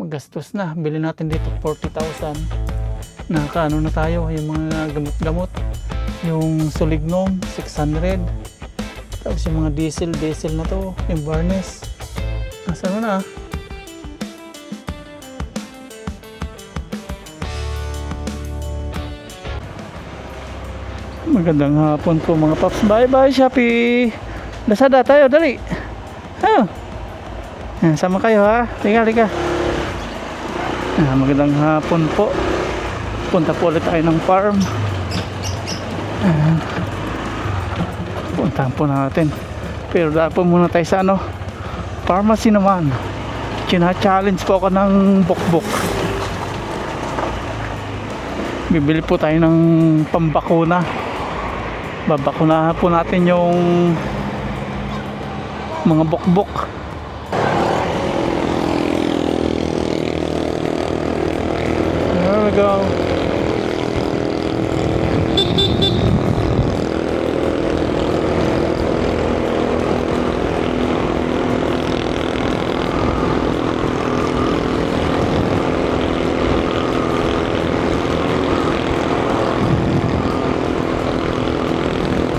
magastos na. Bili natin dito 40,000. Nakakaano na tayo, yung mga gamot-gamot. Yung Solignom 600. Tapos yung mga diesel na to, yung varnish. Nasaan mo na? Magandang hapon po mga paps. Bye bye Shopee. Lazada tayo, dali. Sama kayo ha. Liga. Magandang hapon po. Punta po ulit tayo ng farm. Puntahan po natin. Pero dahil po muna tayo sa pharmacy naman. China-challenge po ako ng bukbok. Bibili po tayo ng pambakuna. Babakunahan po natin yung mga bukbok. There we go.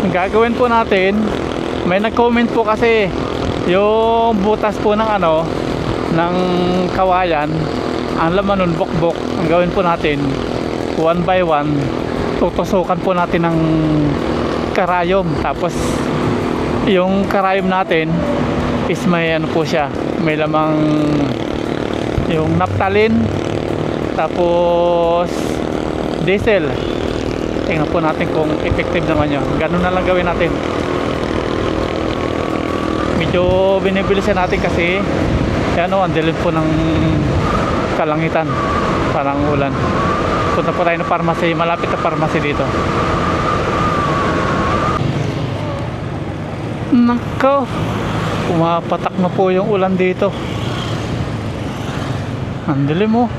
Ang gagawin po natin, may nag-comment po kasi yung butas po ng ng kawayan, ang laman nun bukbok. Ang gawin po natin, one by one, tutusukan po natin ng karayom. Tapos yung karayom natin is may po siya, may lamang yung naphthalene, tapos diesel. Tingnan po natin kung effective naman yun. Ganun na lang gawin natin. Medyo binibilisan natin kasi ang dilim po ng kalangitan, parang ulan. Punta po tayo ng pharmacy, malapit na pharmacy dito. Nako, pumapatak na po yung ulan dito. Ang dilim mo.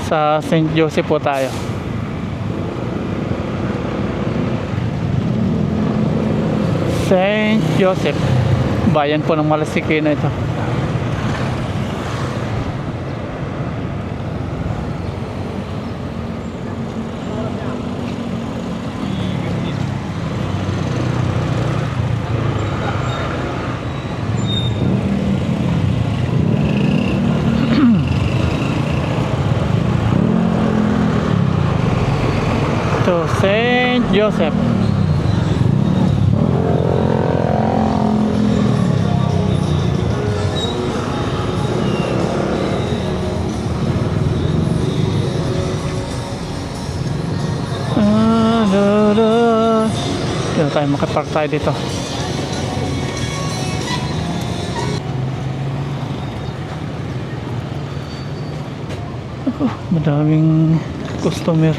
Sa St. Joseph po tayo. St. Joseph, bayan po ng Malasikina ito. To St. Joseph. Dito tayo, makipark tayo dito. Madaming customer.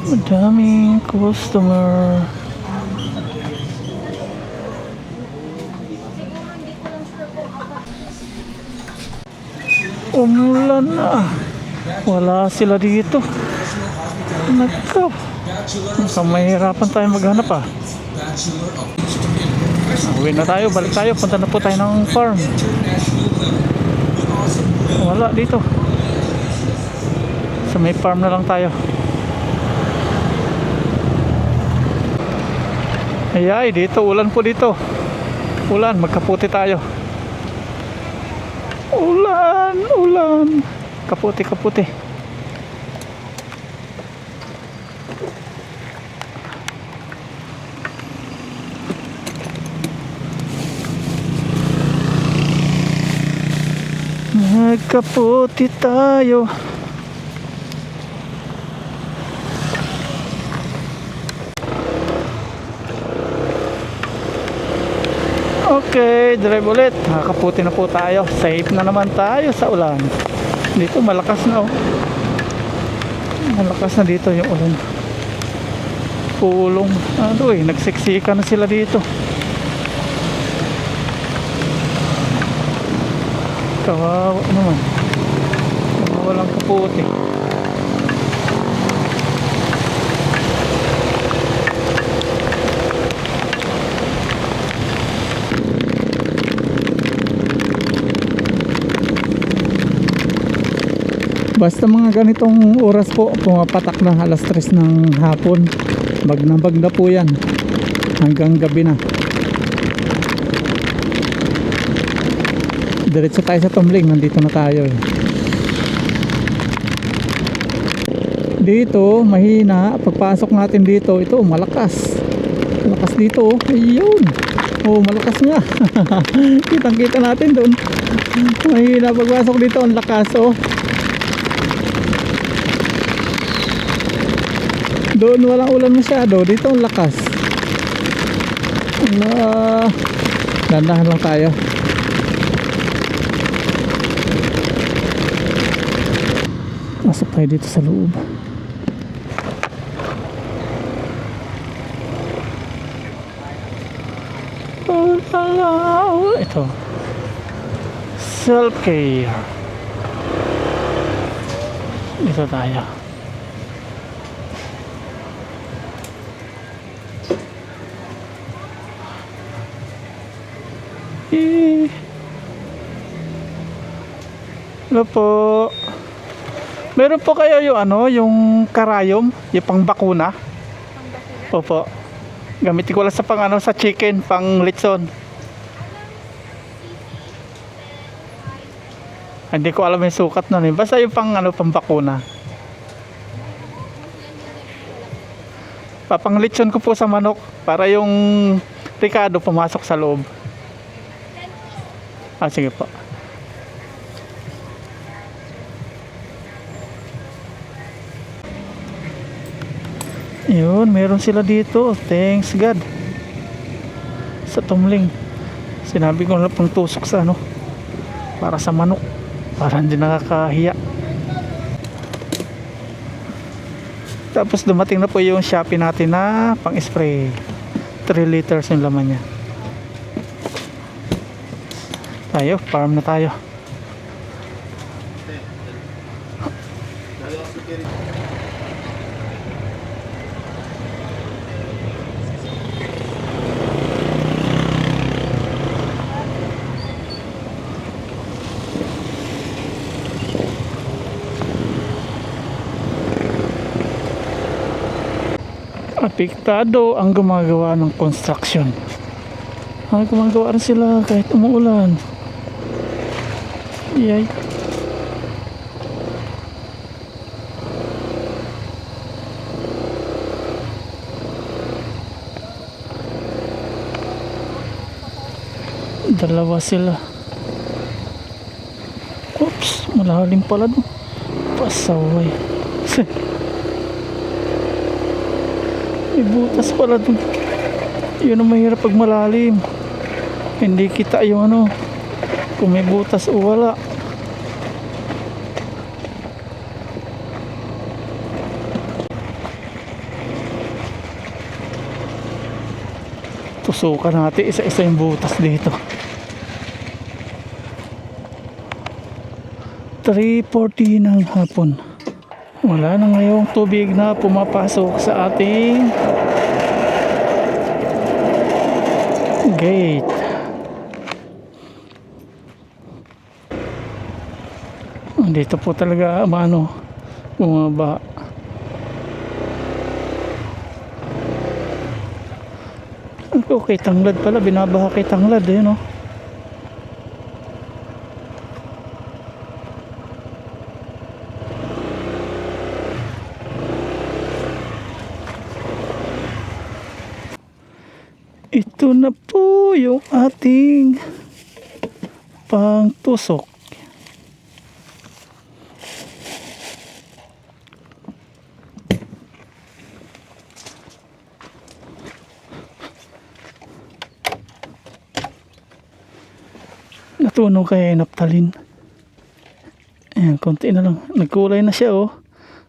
Madaming customer. Umulan na. Wala sila dito. Nako. Mahirapan tayo maghanap Uwi na tayo, balik tayo. Punta na po tayo ng farm. Wala dito. Sa may farm na lang tayo. Ayay, dito, ulan po dito. Ulan, magkaputi tayo. Ulan. Kaputi. Magkaputi tayo. Okay, drive ulit. Nakakaputi na po tayo. Safe na naman tayo sa ulan. Dito malakas na Malakas na dito yung ulan. Pulong. Nagsiksika na sila dito. Kawawa naman. Walang kaputi. Basta mga ganitong oras po, pumapatak na alas 3 ng hapon. Bag na po yan. Hanggang gabi na. Diretso tayo sa tumbling, nandito na tayo eh. Dito mahina, pagpasok natin dito, ito malakas. Malakas dito, ayun. Oh, malakas nga. Kitang kita natin doon. Mahina pagpasok dito, ang lakas oh. Doon walang ulan masyado, dito ang lakas. Dandahan lang tayo. Masok tayo dito sa loob. Ito, self-care. Dito tayo. Hello po. Meron po kayo yung ano, yung karayom, yung pang bakuna? Opo. Gamitin ko lang sa pang ano, sa chicken, pang litson. Hindi ko alam yung sukat nun eh. Basta yung pang ano, pang bakuna. Papang litson ko po sa manok para yung ricado pumasok sa loob. Ah, sige po. Yun, meron sila dito. Thanks God. Sa tumbling. Sinabi ko na pang tusok sa ano, para sa manok. Para hindi nakakahiya. Tapos dumating na po yung Shopee natin na pang spray. 3 liters yung laman niya. Tayo, farm na tayo. Apektado ang gumagawa ng construction. Gumagawa rin sila kahit umuulan. Yay. Dalawa sila. Oops, malalim pala doon. Pasaway. May butas pala doon. Yun ang mahirap pag malalim. Hindi kita yung ano, kung may butas o wala. Tusukan natin isa-isa yung butas dito. 3:40 ng hapon. Wala na ngayong tubig na pumapasok sa ating gate. Dito po talaga ano, bumaba. Okay, tanglad pala, binabaha kay tanglad eh, no? Ito na po yung ating pangtusok. Natunog kay naptalin. Ayan, konti na lang. Nagkulay na siya oh.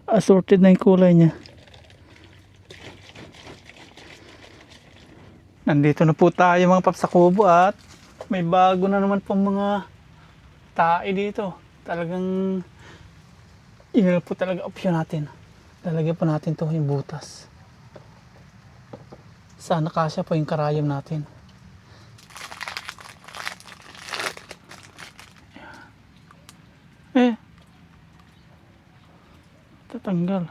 Assorted na yung kulay niya. Nandito na po tayo mga paps sa kubo at may bago na naman pong mga tae dito. Talagang yun po talaga option natin. Lalagyan po natin to yung butas. Sana kasya po yung karayom natin. Tanggal.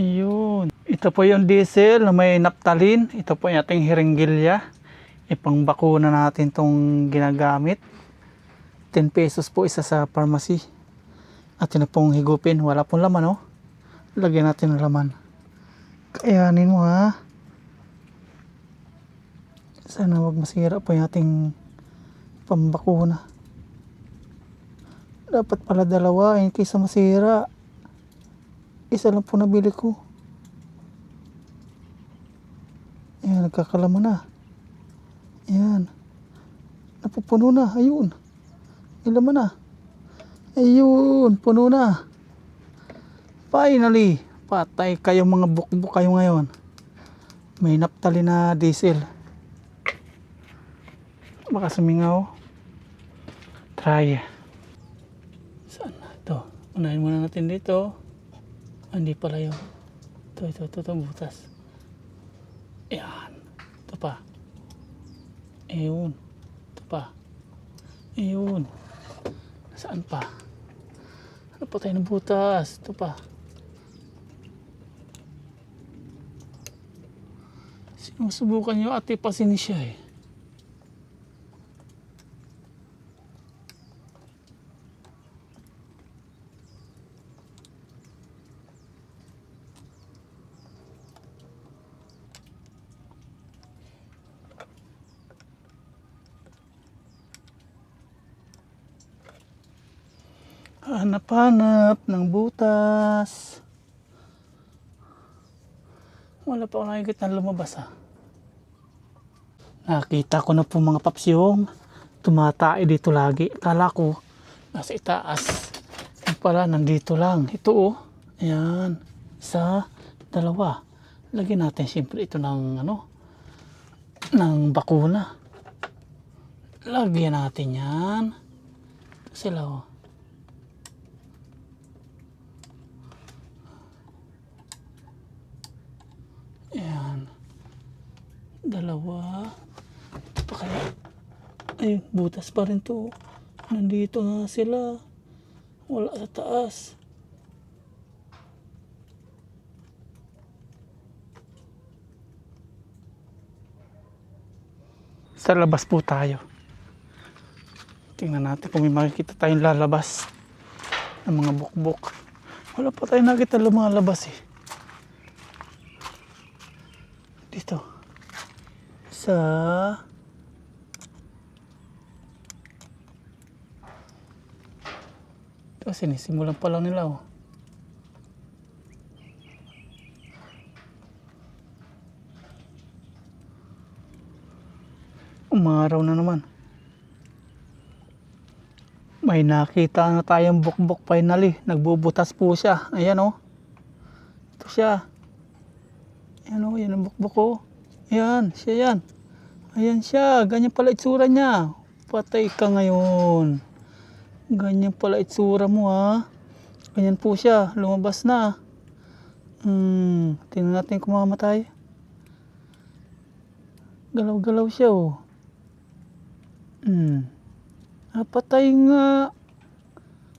Ayun. Ito po yung diesel na may naptalin. Ito po yung ating hiringgilya. Ipangbakuna natin tong ginagamit. 10 pesos po isa sa pharmacy. At yun na pong higupin. Wala pong laman, oh. Lagyan natin ng laman. Kayanin mo, ha. Sana wag masira po yung ating pambakuna. Dapat pala dalawa kaysa masira. Isa lang po nabili ko. Ayan, nagkakalaman na. Ayan. Napupuno na. Ayun. Ilaman na. Ayun. Puno na. Finally. Patay kayong mga bukbuk kayo ngayon. May naptali na diesel. Baka sumingaw. Try. Saan na ito? Unahin muna natin dito. Hindi pala yun. Ito, butas. Ayan. Ito pa. Ayun. Ito pa. Ayun. Saan pa? Ano pa tayo ng butas? Ito pa. Sinusubukan nyo at ipasin siya eh. Hanap-hanap ng butas. Wala pa akong nakikita na lumabas ah. Nakita ko na po mga paps yung tumatay dito lagi. Kala ko nasa itaas. Yung pala nandito lang. Ito oh. Ayan. Isa, dalawa. Lagyan natin siyempre ito ng ng bakuna. Lagyan natin yan. Ito sila oh. Ayan. Dalawa. Ito pa kaya. Ay, butas pa rin to. Nandito nga sila. Wala sa taas. Sa labas po tayo. Tingnan natin kung may makikita tayong lalabas ng mga bukbok. Wala pa tayong nakita lumalabas eh. Dito. Ito sinisimulan pa lang nila oh. Umaraw na naman. May nakita na tayong bukbok finally. Nagbubutas po siya. Ayan oh. Ito siya. Ayan o, yan ang bukbok ko. Ayan, siya yan. Ayan siya, ganyan pala itsura niya. Patay ka ngayon. Ganyan pala itsura mo ha. Ganyan po siya, lumabas na. Tingnan natin kung mamamatay. Galaw-galaw siya oh. Patay nga.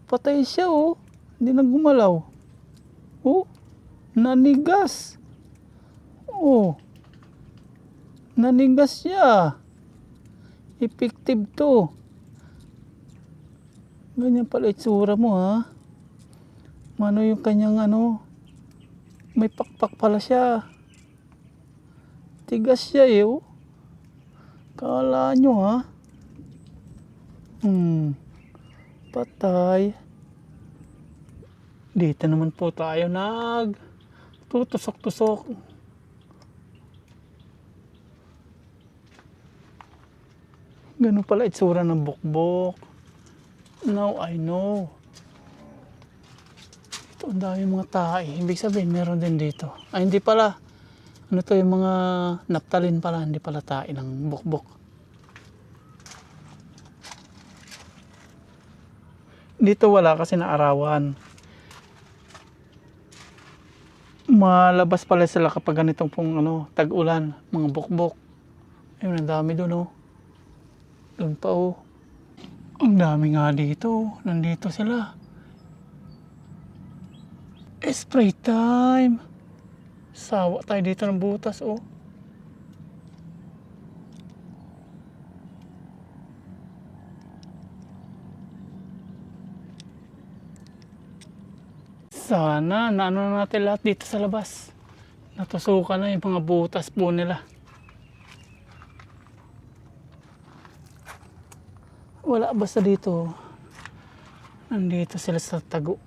Patay siya oh. Hindi na gumalaw. Oh, nanigas. Oh, nanigas siya. Effective to. Ganyan pala itsura mo ha. Mano yung kanyang may pakpak pala siya. Tigas siya eh oh. Kala nyo ha. Patay. Dito naman po tayo tutusok-tusok. Ganun pala itsura ng bukbok. Now I know. Ito ang dami mga tae. Ibig sabihin meron din dito. Ay hindi pala. Ano to yung mga naptalin pala. Hindi pala tae ng bukbok. Dito wala kasi naarawan. Malabas pala sila kapag ganitong pong tag-ulan. Mga bukbok. Ayun ang dami doon oh. Doon pa oh. Ang dami nga dito. Nandito sila. Spray time. Sawa tayo dito ng butas, oh. Sana naano na natin lahat dito sa labas. Natusukan na yung mga butas po nila. Wala basta dito. Nandito sila sa tago.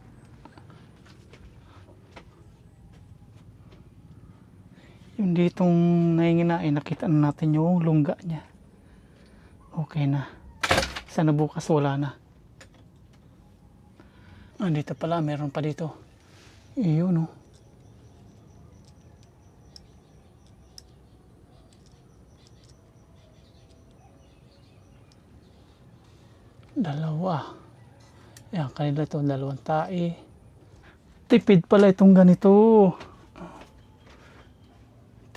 Yung ditong nahinginain, nakita na natin yung lungga niya. Okay na. Sana bukas wala na. Dito pala, meron pa dito. Iyon, oh. Dalawa. Yan, kanila ito, dalawang tae. Tipid pala itong ganito.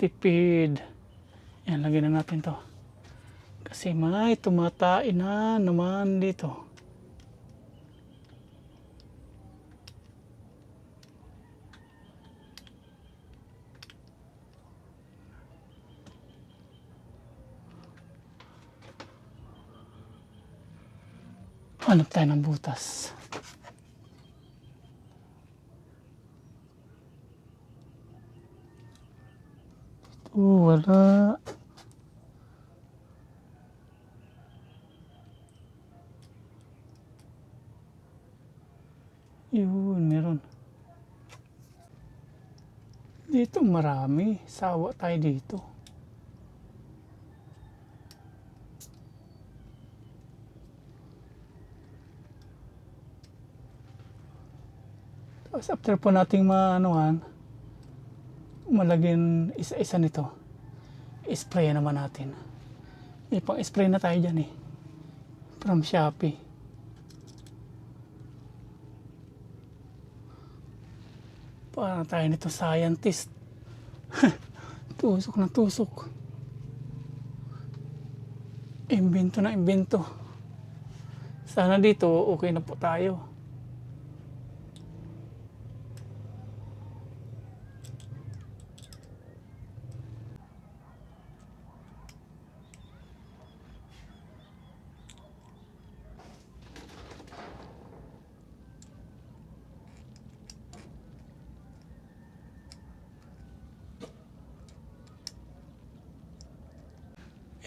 Tipid. Yan, lagyan na natin to. Kasi may tumatain na naman dito. Hanap tayo ng butas. Wala. Yun, meron. Dito marami. Sawa tayo dito. Tapos after po nating malagyan isa-isa nito, spray naman natin. May pang-spray na tayo dyan, eh. From Shopee. Parang tayo nito scientist. Tusok na tusok. Imbento na imbento. Sana dito okay na po tayo.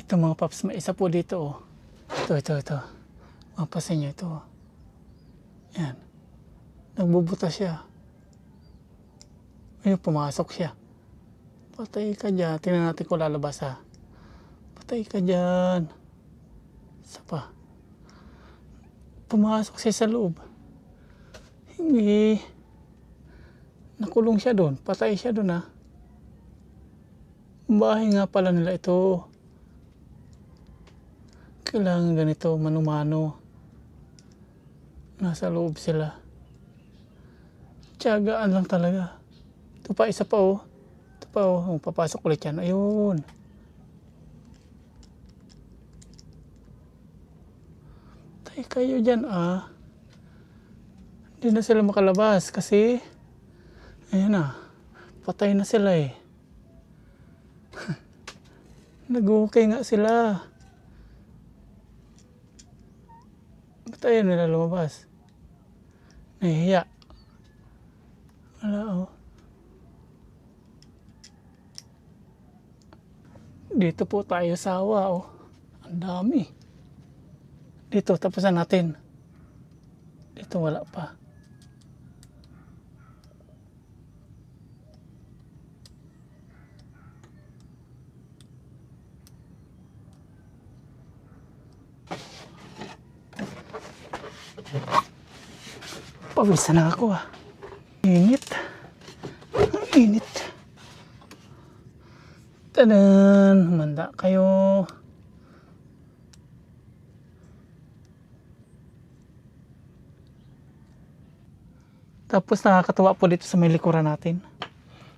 Ito mga paps, may isa po dito, oh. Ito. Mapasin nyo ito, oh. Yan. Nagbubutas siya. Ayun, pumasok siya. Patay ka dyan. Tingnan natin kung lalabas, ha. Patay ka dyan. Isa pa. Pumasok siya sa loob. Hindi. Nakulong siya doon. Patay siya doon, ha. Bahay nga pala nila ito. Kailangan ganito, mano-mano. Nasa loob sila. Tiyagaan lang talaga. Ito pa, isa pa, oh. Ito pa, oh. Papasok ulit yan. Ayun. Tayo kayo dyan, ah. Hindi na sila makalabas kasi ayan na. Patay na sila, eh. Nag-okay nga sila. Ba't ayaw nila lumabas? Nahihiya. Wala, oh. Dito po tayo sawa, oh. Ang dami. Dito, tapusan natin. Dito wala pa. Pawisan na ako, ah. Init. Ang init. Tadan! Humanda kayo. Tapos nakakatuwa po dito sa may likuran natin.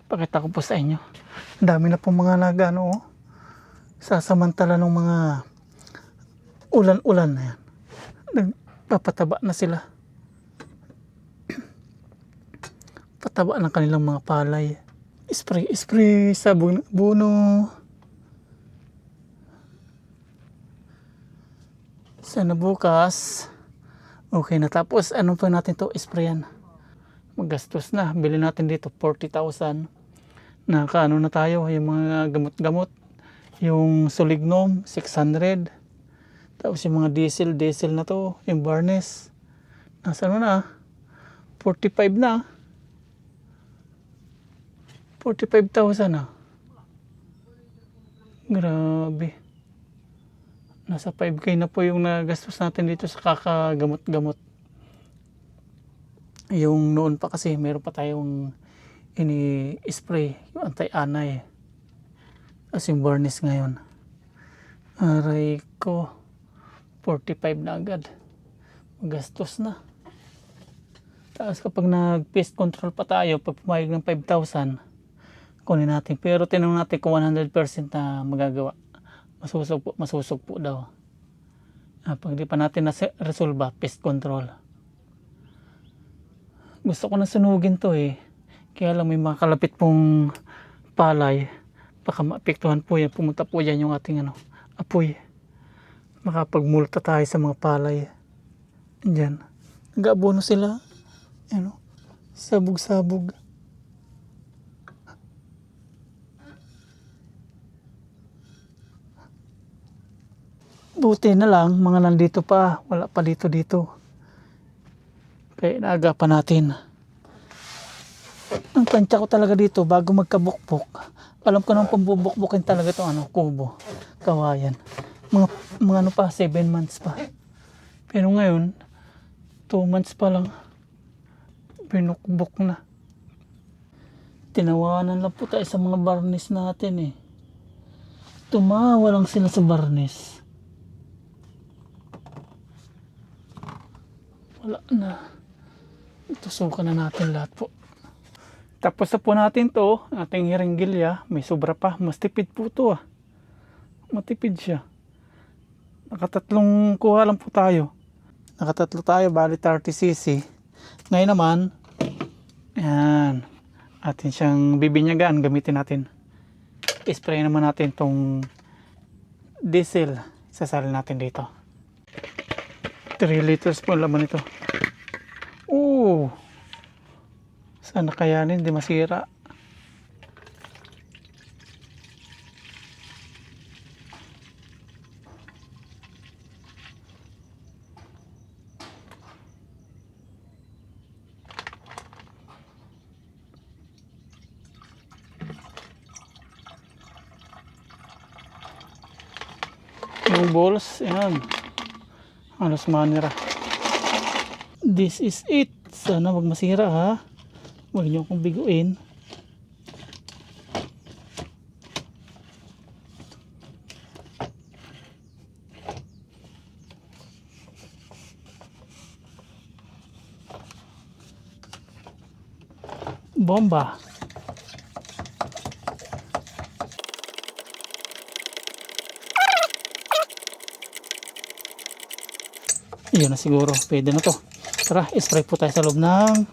Pakita ko po sa inyo. Ang dami na po mga nagano, oh. Sasamantala ng mga ulan-ulan na yan. Nagpapataba na sila. Pataba ng kanilang mga palay. Spray, sabog ng abono. Sana bukas, okay na. Tapos, anong pa natin to sprayan? Magastos na. Bili natin dito, 40,000. Nakaano na tayo, yung mga gamot-gamot. Yung Solignom, 600. Tapos yung mga diesel na to, yung Barnes. Nasa ano na? 45 na. 45,000 na. Grabe. Nasa 5K na po yung nagastos natin dito sa kakagamot-gamot. Yung noon pa kasi, meron pa tayong ini-spray, yung anti-anay. As yung Barnes ngayon. Aray ko, 45 na agad. Magastos na. Tapos kapag nag-pest control pa tayo, pag pumayag ng 5,000, kunin natin. Pero tinanong natin kung 100% na magagawa. Masusog po daw. Pag di pa natin na-resolve, pest control. Gusto ko na sunugin to eh. Kaya lang may mga kalapit pong palay. Baka maapektuhan po yan. Pumunta po yan yung ating apoy. Makapagmulta tayo sa mga palay. Diyan. Nag-aabono sila. Sabog-sabog. Buti na lang, mga nandito pa. Wala pa dito. Kaya naagapan natin. Ang tansya ko talaga dito, bago magkabukbok, alam ko nang pambubukbukin talaga itong kubo, kawayan. Mga 7 months pa. Pero ngayon, 2 months pa lang, binukbok na. Tinawanan lang po tayo sa mga barnis natin eh. Tumawa lang sila sa barnis. Wala na. Tusukan na natin lahat po. Tapos na po natin to, ating hiringgilya. May sobra pa. Mas tipid po to ah. Matipid siya. Nakatatlong kuha lang po tayo. Nakatatlo tayo, bali 30cc. Ngayon naman, yan. Atin siyang bibinyagaan, gamitin natin. Spray naman natin tong diesel. Sasalin natin dito. 3 liters po ang laman ito. Sana kayanin, di masira. Yung balls, yan. Halos manira. This is it. Sana wag masira ha. Huwag niyo akong biguin. Bomba. Yun na siguro. Pwede na to. Tara, spray po tayo sa loob ng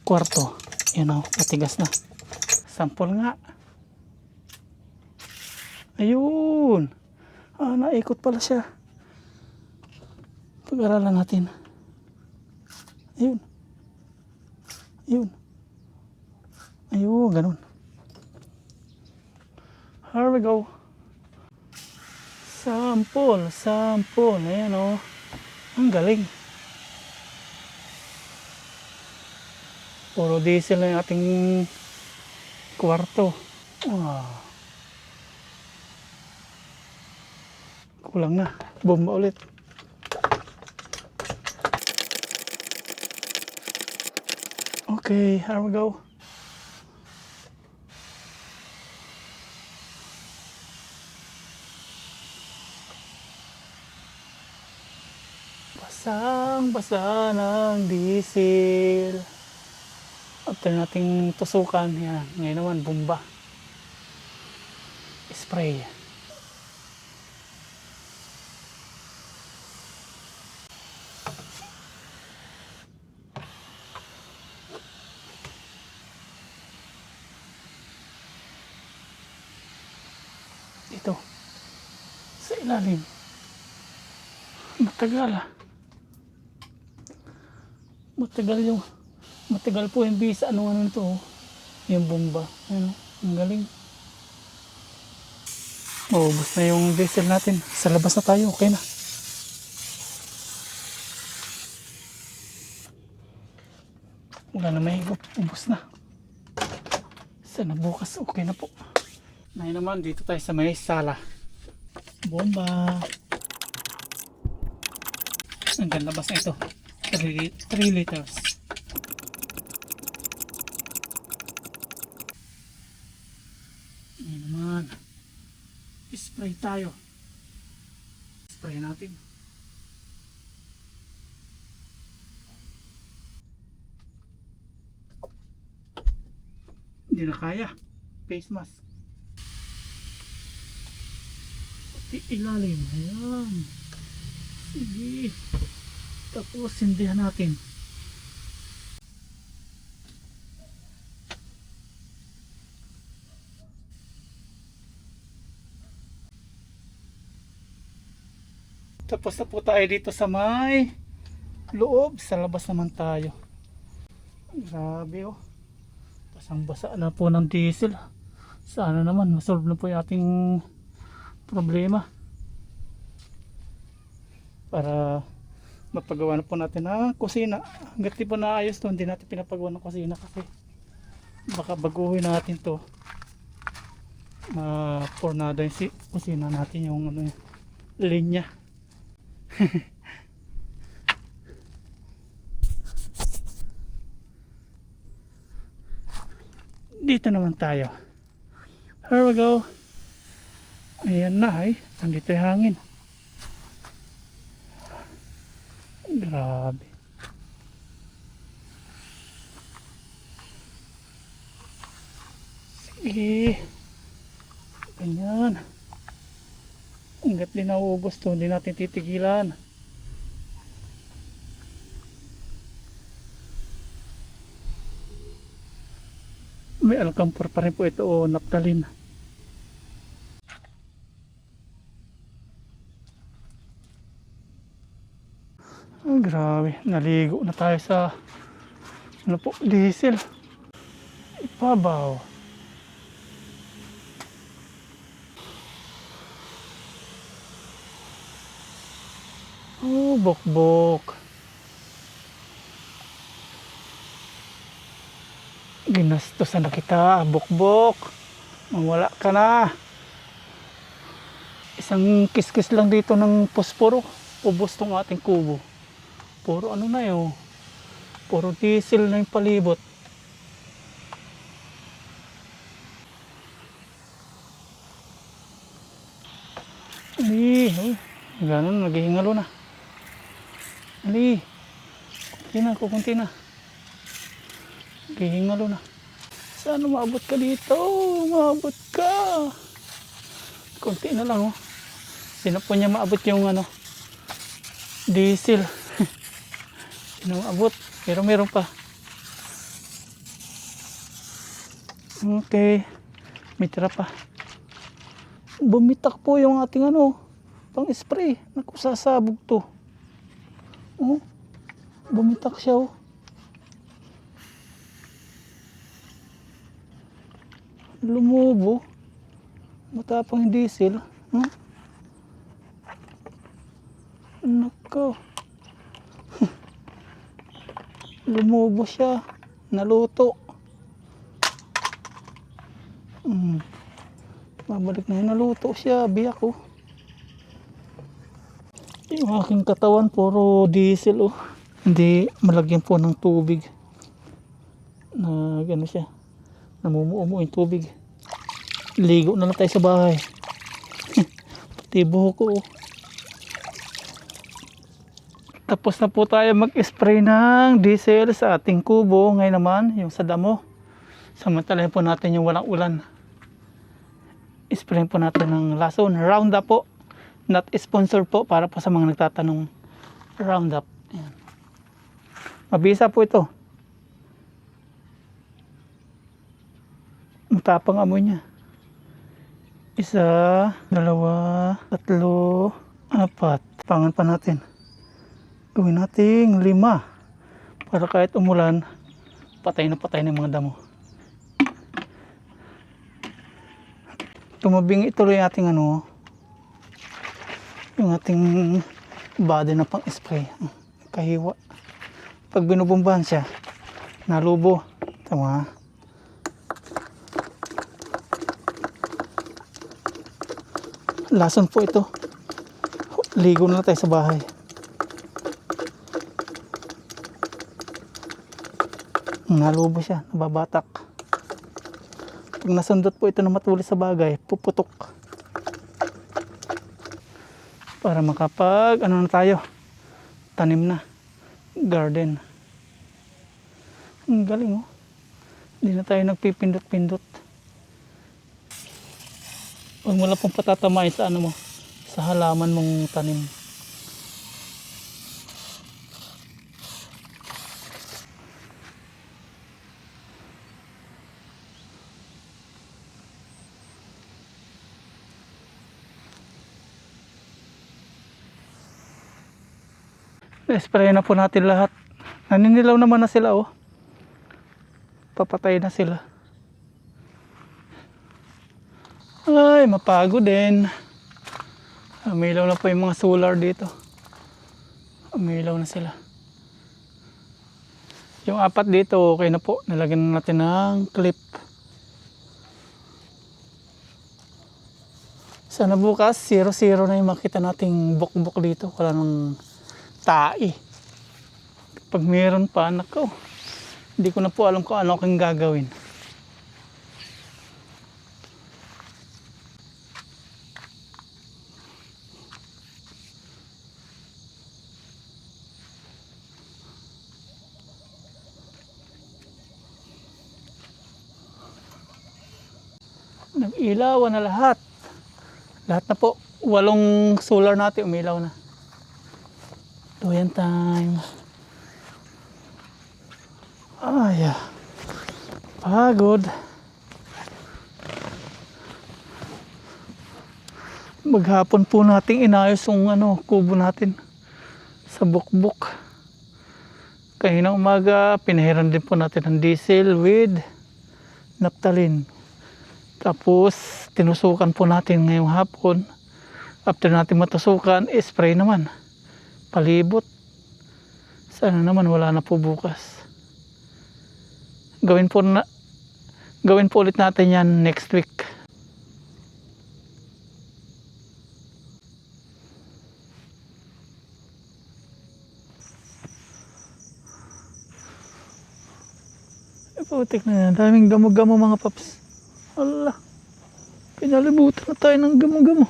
kwarto. Yan o, matigas na. Sample nga. Ayun. Naikot pala siya. Pag-aralan natin. Ayun. Ayun, ganun. Here we go. Sample. Ayan o. Ang galing. Puro diesel na yung ating kwarto. Kulang na. Bomba ulit. Okay, here we go. Basang-basa ng diesel. After nating tusukan, yan. Ngayon naman, bomba. Spray. dito sa ilalim. Matagal po yung bisa. Ano nito, oh. Yung bomba. Ano, ang galing. Ubos na yung diesel natin. Sa labas na tayo, okay na. Wala na may higop, ubos na. Sana bukas, okay na po. Ngayon naman, dito tayo sa may sala. Bomba. Hanggang labas na ito. 3 liters. Ngayon naman, spray tayo. Spray natin. Hindi na kaya. Face mask. Pati ilalim. Ayan. Sige. Tapos sindihan natin. Tapos na po tayo dito sa may loob. Sa labas naman tayo. Grabe, oh. Basang-basa na po ng diesel. Sana naman masolve na po yung ating problema. Para mapagawa na po natin ang kusina. Hanggat di po naayos to, hindi natin pinapagawa ng kusina kasi baka baguhin natin to. Pornada yung kusina natin, yung ano, linya. Dito naman tayo. Here we go. Ayan na, ay. Nandito yung hangin. Grabe. Sige. Ganyan. Hanggat di nauubos to, hindi natin titigilan. May alkampor pa rin po ito, o naptalin. Oh, grabe, naligo na tayo sa ano po, diesel. Ipabaw. Oh, bok-bok. Ginastosan na kita, bok-bok. Mawala ka na. Isang kiskis lang dito ng posporo. Ubos tong ating kubo. Puro ano na yun. Puro diesel na yung palibot. Ali, gano'n, naghihingalo na. Ali, kukunti na. Naghihingalo na. Saan maabot ka dito? Maabot ka. Kunti na lang, oh. Sino po niya maabot yung ano, diesel. Sino maabot? Pero meron pa. Okay. May tira pa. Bumitak po yung ating ano, pang spray. Naku, sasabog to. Oh, bumitak siya, oh. Lumubo. Matapang yung diesel. Huh? Nako. Lumubo siya. Naluto. Babalik na yun. Naluto siya. Biyak, oh. Yung aking katawan puro diesel, oh. Hindi malagyan po ng tubig. Na gano siya. Namumuo yung tubig. Ligo na lang tayo sa bahay. Pati buhok ko, oh. Tapos na po tayo mag-spray ng diesel sa ating kubo. Ngayon naman, yung sa damo. Samantalahin po natin yung walang ulan. Spray po natin ng lason. Roundup po. Not sponsored po, para po sa mga nagtatanong. Roundup. Ayan. Mabisa po ito. Matapang amoy niya. Isa, dalawa, tatlo, apat. Pangan pa natin. Gawin nating 5. Para kahit umulan, patay na yung mga damo. Tumabing ituloy ating yung ating body na pang spray. Kahiwa. Pag binubumbahan siya, nalubo. Tama. Lason po ito. Ligo na tayo sa bahay. Nalubo siya, nababatak. Pag nasundot po ito na matulis sa bagay, puputok. Para makapag, na tayo, tanim na. Garden. Ang galing oh. Hindi na tayo nagpipindot-pindot. Huwag mo lang pong patatamain sa sa halaman mong tanim. Na-spray na po natin lahat. Naninilaw naman na sila oh. Papatay na sila. Ay, mapagod din. Umilaw na po yung mga solar dito. Umilaw na sila. Yung 4 dito, okay na po. Nalagyan na natin ng clip. Sana bukas, 0-0 na yung makita nating bukbok dito. Wala nang tae. Pag meron pa, nako. Hindi ko na po alam kung ano aking gagawin. Nag-ilaw na lahat. Lahat na po. 8 solar natin umilaw na. Tuyan time. Ay, pagod. Maghapon po nating inayos yung kubo natin sa bukbok. Kaninang umaga, pinahiran din po natin ng diesel with naphthalene. Tapos, tinusukan po natin ngayong hapon. After natin matusukan, spray naman. Palibot. Sana naman wala na po bukas. Gawin po ulit natin yan next week. Putik na yan. Daming gamo-gamo mga paps. Allah. Pinalibutan na tayo ng gamo-gamo.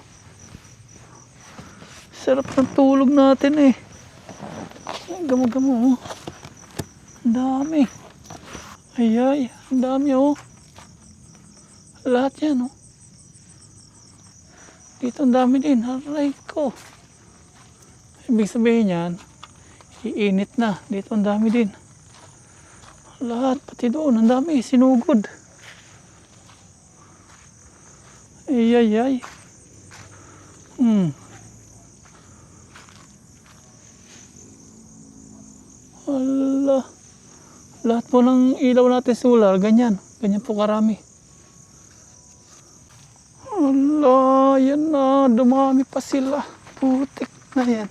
Sarap ng tulog natin eh. Gamo-gamo oh. Ang dami. Ay, ang dami oh. Lahat yan oh. Dito ang dami din. Aray ko. Ibig sabihin yan, iinit na. Dito ang dami din. Lahat, pati doon, ang dami, sinugod. Ay. Allah. Lahat po ng ilaw natin solar, ganyan. Ganyan po karami. Allah, yan na, dumami pa sila. Putik na yan.